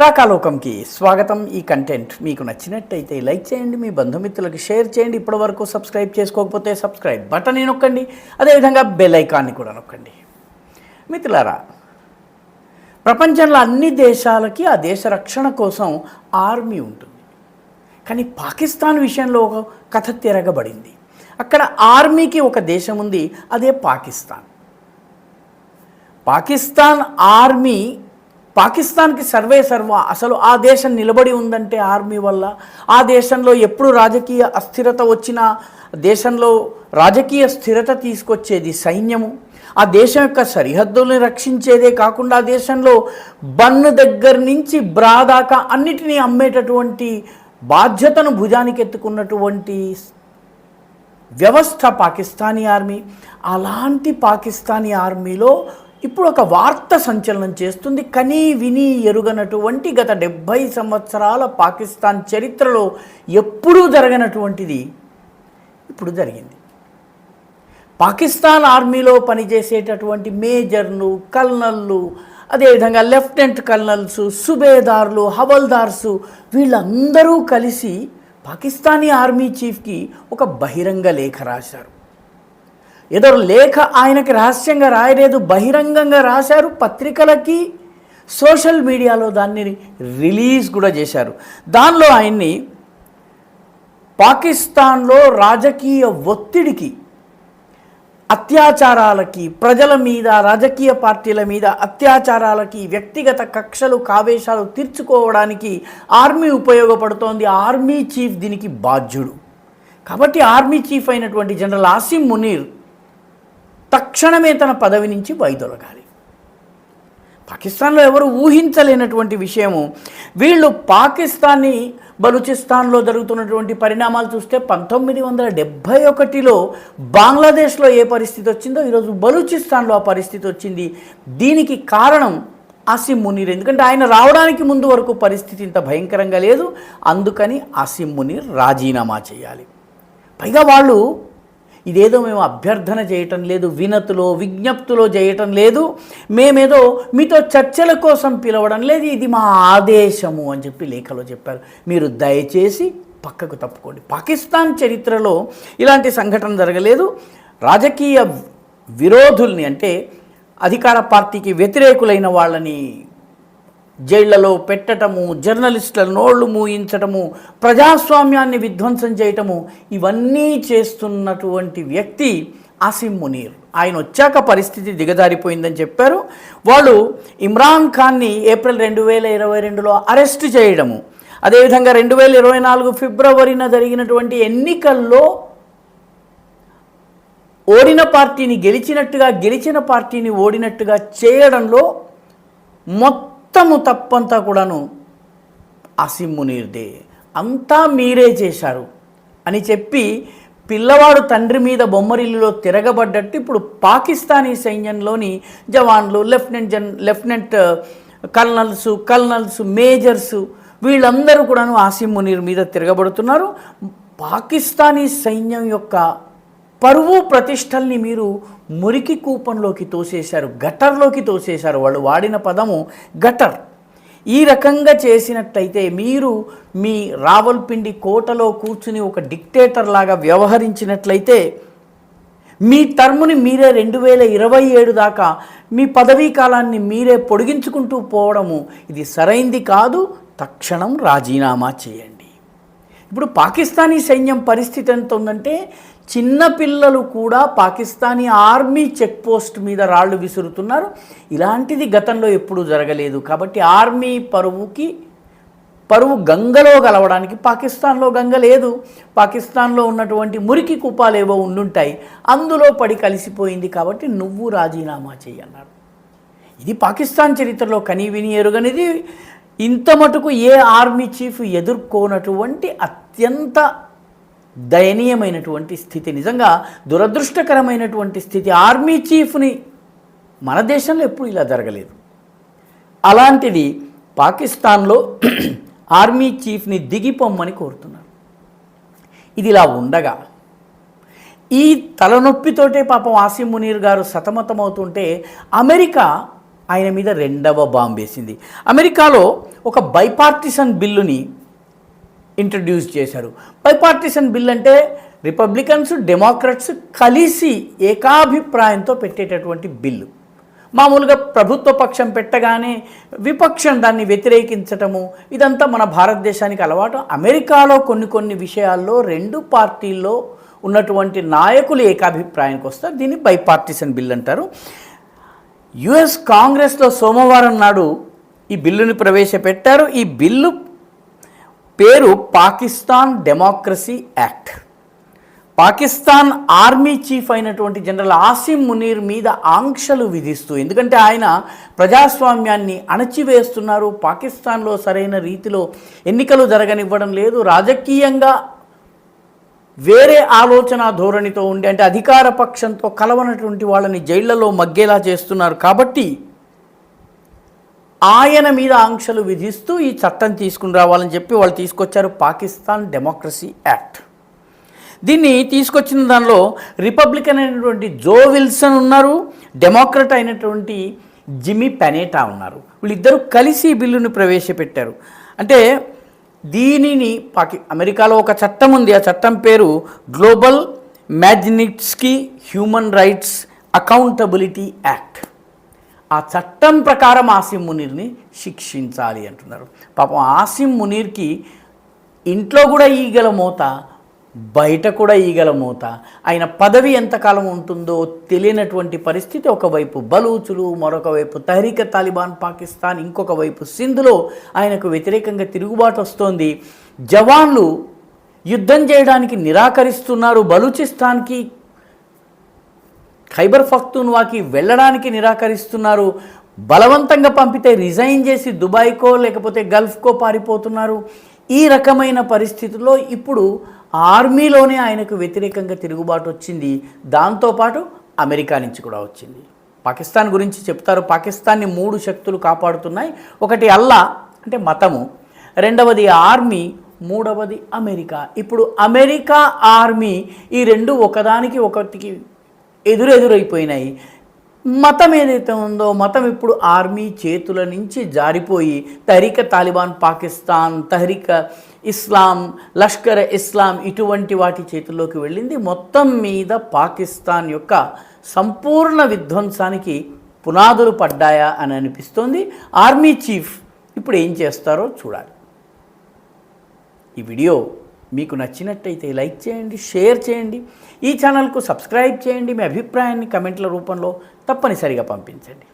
రాకాలోకంకి స్వాగతం. ఈ కంటెంట్ మీకు నచ్చినట్టయితే లైక్ చేయండి, మీ బంధుమిత్రులకు షేర్ చేయండి. ఇప్పటివరకు సబ్స్క్రైబ్ చేసుకోకపోతే సబ్స్క్రైబ్ బటన్ నొక్కండి, అదేవిధంగా బెల్ ఐకాన్ని కూడా నొక్కండి. మిత్రులారా, ప్రపంచంలో అన్ని దేశాలకి ఆ దేశ రక్షణ కోసం ఆర్మీ ఉంటుంది. కానీ పాకిస్తాన్ విషయంలో ఒక కథ తిరగబడింది. అక్కడ ఆర్మీకి ఒక దేశం ఉంది, అదే పాకిస్తాన్. పాకిస్తాన్ ఆర్మీ పాకిస్తాన్కి సర్వ అసలు ఆ దేశం నిలబడి ఉందంటే ఆర్మీ వల్ల. ఆ దేశంలో ఎప్పుడు రాజకీయ అస్థిరత వచ్చినా దేశంలో రాజకీయ స్థిరత తీసుకొచ్చేది సైన్యము. ఆ దేశం యొక్క సరిహద్దుల్ని రక్షించేదే కాకుండా ఆ దేశంలో బన్ను దగ్గర నుంచి బ్రా దాకా అన్నిటినీ అమ్మేటటువంటి బాధ్యతను భుజానికి ఎత్తుకున్నటువంటి వ్యవస్థ పాకిస్తానీ ఆర్మీ. అలాంటి పాకిస్తానీ ఆర్మీలో ఇప్పుడు ఒక వార్త సంచలనం చేస్తుంది. కనీ విని ఎరుగనటువంటి గత 70 సంవత్సరాల పాకిస్తాన్ చరిత్రలో ఎప్పుడూ జరగనటువంటిది ఇప్పుడు జరిగింది. పాకిస్తాన్ ఆర్మీలో పనిచేసేటటువంటి మేజర్లు, కల్నల్లు, అదేవిధంగా లెఫ్టినెంట్ కల్నల్స్, సుబేదార్లు, హవల్దార్సు వీళ్ళందరూ కలిసి పాకిస్తానీ ఆర్మీ చీఫ్కి ఒక బహిరంగ లేఖ రాశారు. ఏదో లేఖ ఆయనకి రహస్యంగా రాయలేదు, బహిరంగంగా రాశారు. పత్రికలకి, సోషల్ మీడియాలో దాన్ని రిలీజ్ కూడా చేశారు. దానిలో ఆయన్ని పాకిస్తాన్లో రాజకీయ ఒత్తిడికి, అత్యాచారాలకి, ప్రజల మీద, రాజకీయ పార్టీల మీద అత్యాచారాలకి, వ్యక్తిగత కక్షలు, కావేశాలు తీర్చుకోవడానికి ఆర్మీ ఉపయోగపడుతోంది. ఆర్మీ చీఫ్ దీనికి బాధ్యుడు. కాబట్టి ఆర్మీ చీఫ్ అయినటువంటి జనరల్ ఆసిం మునీర్ తక్షణమే తన పదవి నుంచి వైదొలగాలి. పాకిస్తాన్లో ఎవరు ఊహించలేనటువంటి విషయము. వీళ్ళు పాకిస్తానీ బలూచిస్తాన్లో జరుగుతున్నటువంటి పరిణామాలు చూస్తే 1971లో బంగ్లాదేశ్లో ఏ పరిస్థితి వచ్చిందో ఈరోజు బలూచిస్తాన్లో ఆ పరిస్థితి వచ్చింది. దీనికి కారణం ఆసిం మునీర్. ఎందుకంటే ఆయన రావడానికి ముందు వరకు పరిస్థితి ఇంత భయంకరంగా లేదు. అందుకని ఆసిం మునీర్ రాజీనామా చేయాలి. పైగా వాళ్ళు ఇదేదో మేము అభ్యర్థన చేయటం లేదు, వినతులో విజ్ఞప్తులో చేయటం లేదు, మేమేదో మీతో చర్చల కోసం పిలవడం లేదు, ఇది మా ఆదేశము అని చెప్పి లేఖలో చెప్పారు. మీరు దయచేసి పక్కకు తప్పుకోండి. పాకిస్తాన్ చరిత్రలో ఇలాంటి సంఘటన జరగలేదు. రాజకీయ విరోధుల్ని, అంటే అధికార పార్టీకి వ్యతిరేకులైన వాళ్ళని జైళ్లలో పెట్టటము, జర్నలిస్టుల నోళ్లు మూయించటము, ప్రజాస్వామ్యాన్ని విధ్వంసం చేయటము, ఇవన్నీ చేస్తున్నటువంటి వ్యక్తి ఆసిం మునీర్. ఆయన వచ్చాక పరిస్థితి దిగజారిపోయిందని చెప్పారు. వాళ్ళు ఇమ్రాన్ ఖాన్ని ఏప్రిల్ 2022లో అరెస్ట్ చేయడము, అదేవిధంగా 2024 ఫిబ్రవరిన జరిగినటువంటి ఎన్నికల్లో ఓడిన పార్టీని గెలిచినట్టుగా, గెలిచిన పార్టీని ఓడినట్టుగా చేయడంలో మొత్తము తప్పంతా కూడాను ఆసిం మునీర్దే, అంతా మీరే చేశారు అని చెప్పి పిల్లవాడు తండ్రి మీద బొమ్మరిల్లులో తిరగబడ్డట్టు ఇప్పుడు పాకిస్తానీ సైన్యంలోని జవాన్లు, లెఫ్టినెంట్ కల్నల్స్, మేజర్సు వీళ్ళందరూ కూడాను ఆసిం మునీర్ మీద తిరగబడుతున్నారు. పాకిస్తానీ సైన్యం యొక్క పరువు ప్రతిష్టల్ని మీరు మురికి కూపంలోకి తోసేశారు, గటర్లోకి తోసేశారు. వాళ్ళు వాడిన పదము గటర్. ఈ రకంగా చేసినట్టయితే మీరు మీ రావల్పిండి కోటలో కూర్చుని ఒక డిక్టేటర్ లాగా వ్యవహరించినట్లయితే మీ టర్ముని మీరే 2027 దాకా మీ పదవీ కాలాన్ని మీరే పొడిగించుకుంటూ పోవడము ఇది సరైంది కాదు. తక్షణం రాజీనామా చేయండి. ఇప్పుడు పాకిస్తానీ సైన్యం పరిస్థితి ఎంత ఉందంటే చిన్నపిల్లలు కూడా పాకిస్తానీ ఆర్మీ చెక్ పోస్ట్ మీద రాళ్ళు విసురుతున్నారు. ఇలాంటిది గతంలో ఎప్పుడూ జరగలేదు. కాబట్టి ఆర్మీ పరువు గంగలో కలవడానికి పాకిస్తాన్లో గంగ లేదు. పాకిస్తాన్లో ఉన్నటువంటి మురికి కూపాలు ఏవో ఉండుంటాయి, అందులో పడి కలిసిపోయింది. కాబట్టి నువ్వు రాజీనామా చేయన్నాడు. ఇది పాకిస్తాన్ చరిత్రలో కనీవిని ఎరుగనిది. ఇంత మటుకు ఏ ఆర్మీ చీఫ్ ఎదుర్కోనటువంటి అత్యంత దయనీయమైనటువంటి స్థితి, నిజంగా దురదృష్టకరమైనటువంటి స్థితి. ఆర్మీ చీఫ్ని మన దేశంలో ఎప్పుడు ఇలా జరగలేదు. అలాంటిది పాకిస్తాన్లో ఆర్మీ చీఫ్ని దిగిపోమ్మని కోరుతున్నారు. ఇది ఇలా ఉండగా ఈ తలనొప్పితోటే పాపం ఆసిం మునీర్ గారు సతమతమవుతుంటే అమెరికా ఆయన మీద రెండవ బాంబు వేసింది. అమెరికాలో ఒక బైపార్టిసన్ బిల్లుని ఇంట్రడ్యూస్ చేశారు. బైపార్టిసన్ బిల్ అంటే రిపబ్లికన్స్ డెమోక్రట్స్ కలిసి ఏకాభిప్రాయంతో పెట్టేటటువంటి బిల్లు. మామూలుగా ప్రభుత్వ పక్షం పెట్టగానే విపక్షం దాన్ని వ్యతిరేకించటము ఇదంతా మన భారతదేశానికి అలవాటు. అమెరికాలో కొన్ని విషయాల్లో రెండు పార్టీల్లో ఉన్నటువంటి నాయకులు ఏకాభిప్రాయానికి వస్తారు. దీన్ని బైపార్టిసన్ బిల్ అంటారు. యుఎస్ కాంగ్రెస్లో సోమవారం నాడు ఈ బిల్లుని ప్రవేశపెట్టారు. ఈ బిల్లు పేరు Pakistan democracy act. Pakistan army chief అయినటువంటి జనరల్ ఆసిమ్ మునీర్ మీద ఆంక్షలు విధిస్తూ, ఎందుకంటే ఆయన ప్రజాస్వామ్యాన్ని అణచివేస్తున్నారు, పాకిస్తాన్లో సరైన రీతిలో ఎన్నికలు జరగనివ్వడం లేదు, రాజకీయంగా వేరే ఆలోచన ధోరణితో ఉండి అంటే అధికార పక్షంతో కలవనటువంటి వాళ్ళని జైళ్లలో మగ్గేలా చేస్తున్నారు. కాబట్టి ఆయన మీద ఆంక్షలు విధిస్తూ ఈ చట్టం తీసుకుని రావాలని చెప్పి వాళ్ళు తీసుకొచ్చారు, పాకిస్తాన్ డెమోక్రసీ యాక్ట్. దీన్ని తీసుకొచ్చిన దానిలో రిపబ్లికన్ అయినటువంటి జో విల్సన్ ఉన్నారు, డెమోక్రట్ అయినటువంటి జిమ్మీ పెనేటా ఉన్నారు. వీళ్ళిద్దరూ కలిసి ఈ బిల్లును ప్రవేశపెట్టారు. అంటే దీనిని అమెరికాలో ఒక చట్టం ఉంది, ఆ చట్టం పేరు global Magnitsky human rights accountability act. ఆ చట్టం ప్రకారం ఆసిమ్ మునీర్ని శిక్షించాలి అంటున్నారు. పాపం ఆసిమ్ మునీర్కి ఇంట్లో కూడా ఈగల మోత, బయట కూడా ఈగల మోత. ఆయన పదవి ఎంతకాలం ఉంటుందో తెలియనటువంటి పరిస్థితి. ఒకవైపు బలూచులు, మరొక వైపు తహరీక్ తాలిబాన్ పాకిస్తాన్, ఇంకొక వైపు సింధులో ఆయనకు వ్యతిరేకంగా తిరుగుబాటు వస్తోంది. జవాన్లు యుద్ధం చేయడానికి నిరాకరిస్తున్నారు. బలూచిస్తాన్కి, ఖైబర్ పఖ్తూన్వాకి వెళ్ళడానికి నిరాకరిస్తున్నారు. బలవంతంగా పంపితే రిజైన్ చేసి దుబాయ్కో లేకపోతే గల్ఫ్కో పారిపోతున్నారు. ఈ రకమైన పరిస్థితుల్లో ఇప్పుడు ఆర్మీలోనే ఆయనకు వ్యతిరేకంగా తిరుగుబాటు వచ్చింది. దాంతోపాటు అమెరికా నుంచి కూడా వచ్చింది. పాకిస్తాన్ గురించి చెప్తారు, పాకిస్తాన్ని 3 శక్తులు కాపాడుతున్నాయి. ఒకటి అల్లా అంటే మతము, రెండవది ఆర్మీ, మూడవది అమెరికా. ఇప్పుడు అమెరికా ఆర్మీ ఈ రెండు ఒకదానికి ఒకటికి ఎదురైపోయినాయి. మతం ఏదైతే ఉందో మతం ఇప్పుడు ఆర్మీ చేతుల నుంచి జారిపోయి తహరీక్ తాలిబాన్ పాకిస్తాన్, తహరీక్ ఇస్లాం, లష్కర్ ఇస్లాం ఇటువంటి వాటి చేతుల్లోకి వెళ్ళింది. మొత్తం మీద పాకిస్తాన్ యొక్క సంపూర్ణ విధ్వంసానికి పునాదులు పడ్డాయా అని అనిపిస్తోంది. ఆర్మీ చీఫ్ ఇప్పుడు ఏం చేస్తారో చూడాలి. ఈ వీడియో మీకు నచ్చినట్టయితే లైక్ చేయండి, షేర్ చేయండి, ఈ ఛానల్కు సబ్స్క్రైబ్ చేయండి. మీ అభిప్రాయాన్ని కమెంట్ల రూపంలో తప్పనిసరిగా పంపించండి.